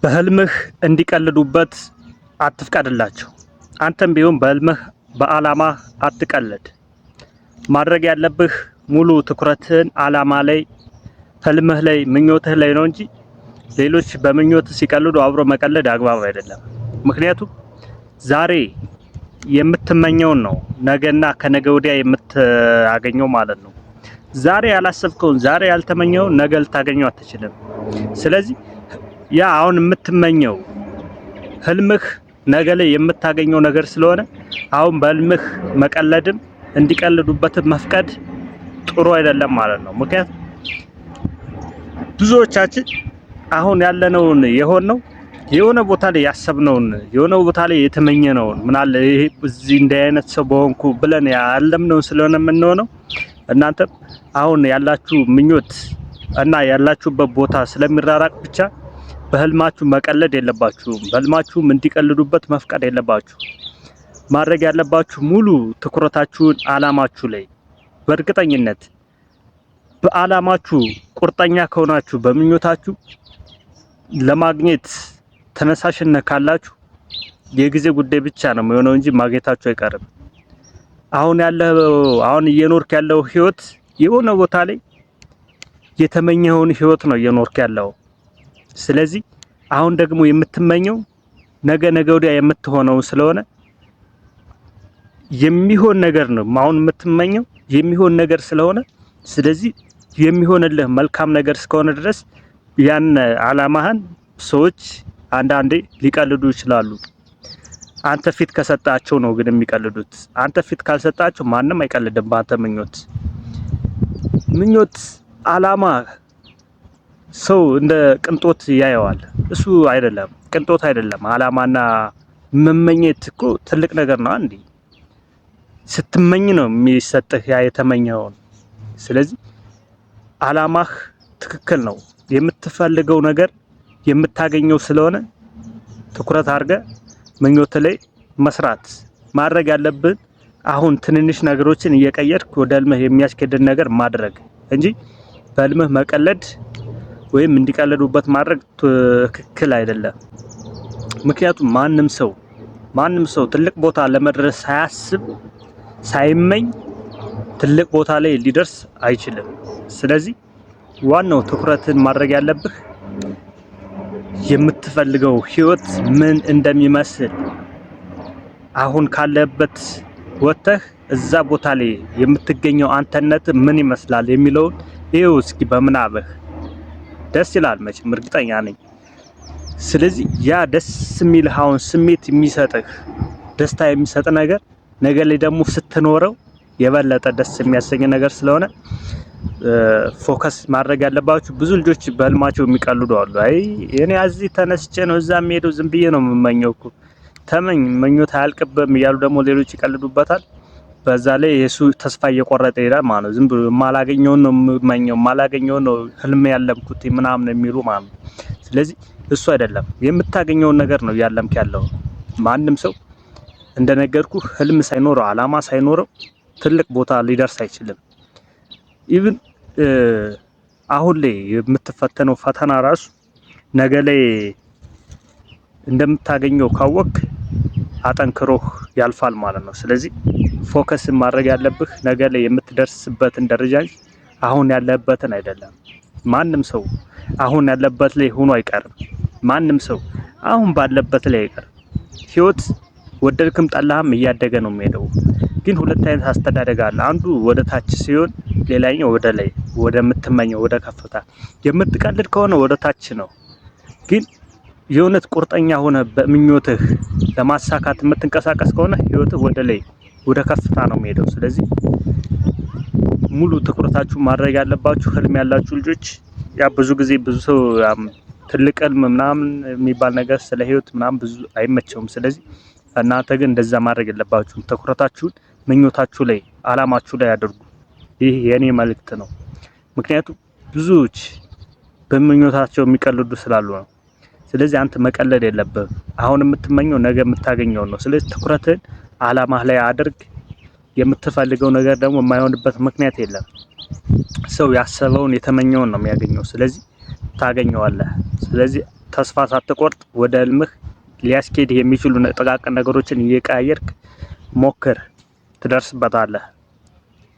በህልምህ እንዲቀልዱበት አትፍቀድላቸው። አንተም ቢሆን በህልምህ በአላማ አትቀልድ። ማድረግ ያለብህ ሙሉ ትኩረትህን አላማ ላይ፣ ህልምህ ላይ፣ ምኞትህ ላይ ነው እንጂ ሌሎች በምኞት ሲቀልዱ አብሮ መቀለድ አግባብ አይደለም። ምክንያቱም ዛሬ የምትመኘውን ነው ነገና ከነገ ወዲያ የምታገኘው ማለት ነው። ዛሬ ያላሰብከውን ዛሬ ያልተመኘውን ነገ ልታገኘው አትችልም። ስለዚህ ያ አሁን የምትመኘው ህልምህ ነገ ላይ የምታገኘው ነገር ስለሆነ አሁን በህልምህ መቀለድም እንዲቀልዱበትም መፍቀድ ጥሩ አይደለም ማለት ነው። ምክንያቱም ብዙዎቻችን አሁን ያለነውን የሆነው የሆነ ቦታ ላይ ያሰብነውን የሆነ ቦታ ላይ የተመኘነውን ምናለ ይሄ እዚህ እንደ አይነት ሰው በሆንኩ ብለን ያለምነው ስለሆነ የምንሆነው እናንተም አሁን ያላችሁ ምኞት እና ያላችሁበት ቦታ ስለሚራራቅ ብቻ በህልማችሁ መቀለድ የለባችሁም። በህልማችሁም እንዲቀልዱበት መፍቀድ የለባችሁ። ማድረግ ያለባችሁ ሙሉ ትኩረታችሁን አላማችሁ ላይ በእርግጠኝነት በአላማችሁ ቁርጠኛ ከሆናችሁ በምኞታችሁ ለማግኘት ተነሳሽነት ካላችሁ የጊዜ ጉዳይ ብቻ ነው የሚሆነው እንጂ ማግኘታችሁ አይቀርም። አሁን እየኖርክ ያለው ህይወት የሆነ ቦታ ላይ የተመኘውን ህይወት ነው እየኖርክ ያለው። ስለዚህ አሁን ደግሞ የምትመኘው ነገ ወዲያ የምትሆነው ስለሆነ የሚሆን ነገር ነው። አሁን የምትመኘው የሚሆን ነገር ስለሆነ ስለዚህ የሚሆንልህ መልካም ነገር እስከሆነ ድረስ ያን አላማህን ሰዎች አንዳንዴ ሊቀልዱ ይችላሉ። አንተ ፊት ከሰጣቸው ነው ግን የሚቀልዱት። አንተ ፊት ካልሰጣቸው ማንም አይቀልድም በአንተ ምኞት አላማ ሰው እንደ ቅንጦት ያየዋል። እሱ አይደለም፣ ቅንጦት አይደለም። አላማና መመኘት እኮ ትልቅ ነገር ነው። አንዴ ስትመኝ ነው የሚሰጥህ ያ የተመኘውን። ስለዚህ አላማህ ትክክል ነው። የምትፈልገው ነገር የምታገኘው ስለሆነ ትኩረት አድርገህ ምኞት ላይ መስራት ማድረግ ያለብን አሁን ትንንሽ ነገሮችን እየቀየርክ ወደ ህልምህ የሚያስኬድን ነገር ማድረግ እንጂ በህልምህ መቀለድ ወይም እንዲቀልዱበት ማድረግ ትክክል አይደለም። ምክንያቱም ማንም ሰው ትልቅ ቦታ ለመድረስ ሳያስብ ሳይመኝ ትልቅ ቦታ ላይ ሊደርስ አይችልም። ስለዚህ ዋናው ትኩረትን ማድረግ ያለብህ የምትፈልገው ህይወት ምን እንደሚመስል አሁን ካለበት ወጥተህ እዛ ቦታ ላይ የምትገኘው አንተነት ምን ይመስላል የሚለውን ይኸው እስኪ በምናብህ ደስ ይላል መቼም እርግጠኛ ነኝ። ስለዚህ ያ ደስ የሚልህ አሁን ስሜት የሚሰጥህ ደስታ የሚሰጥ ነገር ነገ ላይ ደግሞ ስትኖረው የበለጠ ደስ የሚያሰኝ ነገር ስለሆነ ፎከስ ማድረግ ያለባችሁ። ብዙ ልጆች በህልማቸው የሚቀልዱ አሉ። አይ እኔ እዚህ ተነስቼ ነው እዛ የምሄደው ዝም ብዬ ነው የምመኘው እኮ ተመኝ ምኞት አያልቅብም እያሉ ደግሞ ሌሎች ይቀልዱበታል። በዛ ላይ የሱ ተስፋ እየቆረጠ ይላል ማለት ነው። ዝም ብሎ ማላገኘውን ነው የምመኘው ማላገኘውን ነው ህልም ያለምኩት ምናምን የሚሉ ማለት ነው። ስለዚህ እሱ አይደለም የምታገኘውን ነገር ነው ያለምክ ያለው። ማንም ሰው እንደነገርኩ ህልም ሳይኖረው አላማ ሳይኖረው ትልቅ ቦታ ሊደርስ አይችልም። ኢቭን አሁን ላይ የምትፈተነው ፈተና ራሱ ነገ ላይ እንደምታገኘው ካወቅ አጠንክሮህ ያልፋል ማለት ነው። ስለዚህ ፎከስ ማድረግ ያለብህ ነገ ላይ የምትደርስበትን ደረጃ አሁን ያለበትን አይደለም። ማንም ሰው አሁን ያለበት ላይ ሆኖ አይቀርም። ማንም ሰው አሁን ባለበት ላይ አይቀርም። ህይወት ወደድክም ጠላህም እያደገ ነው የሚሄደው። ግን ሁለት አይነት አስተዳደግ አለ። አንዱ ወደ ታች ሲሆን ሌላኛው ወደ ላይ ወደምትመኘው ወደ ከፍታ። የምትቀልድ ከሆነ ወደ ታች ነው። ግን የእውነት ቁርጠኛ ሆነ በምኞትህ ለማሳካት የምትንቀሳቀስ ከሆነ ህይወትህ ወደ ላይ ወደ ከፍታ ነው የሚሄደው። ስለዚህ ሙሉ ትኩረታችሁ ማድረግ ያለባችሁ ህልም ያላችሁ ልጆች ያ ብዙ ጊዜ ብዙ ሰው ትልቅ ህልም ምናምን የሚባል ነገር ስለ ህይወት ምናምን ብዙ አይመቸውም። ስለዚህ እናንተ ግን እንደዛ ማድረግ የለባችሁም። ትኩረታችሁን ምኞታችሁ ላይ አላማችሁ ላይ አድርጉ። ይህ የኔ መልእክት ነው። ምክንያቱም ብዙዎች በምኞታቸው የሚቀልዱ ስላሉ ነው። ስለዚህ አንተ መቀለድ የለብህም። አሁን የምትመኘው ነገ የምታገኘው ነው። ስለዚህ ትኩረትን አላማህ ላይ አድርግ። የምትፈልገው ነገር ደግሞ የማይሆንበት ምክንያት የለም። ሰው ያሰበውን የተመኘውን ነው የሚያገኘው። ስለዚህ ታገኘዋለህ። ስለዚህ ተስፋ ሳትቆርጥ ወደ ህልምህ ሊያስኬድ የሚችሉ ጥቃቅን ነገሮችን እየቀያየርክ ሞክር፣ ትደርስበታለህ።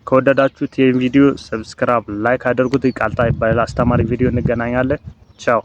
ከወደዳችሁት ይህን ቪዲዮ ሰብስክራይብ፣ ላይክ አድርጉት። ቃልታ ይባላል። አስተማሪ ቪዲዮ እንገናኛለን። ቻው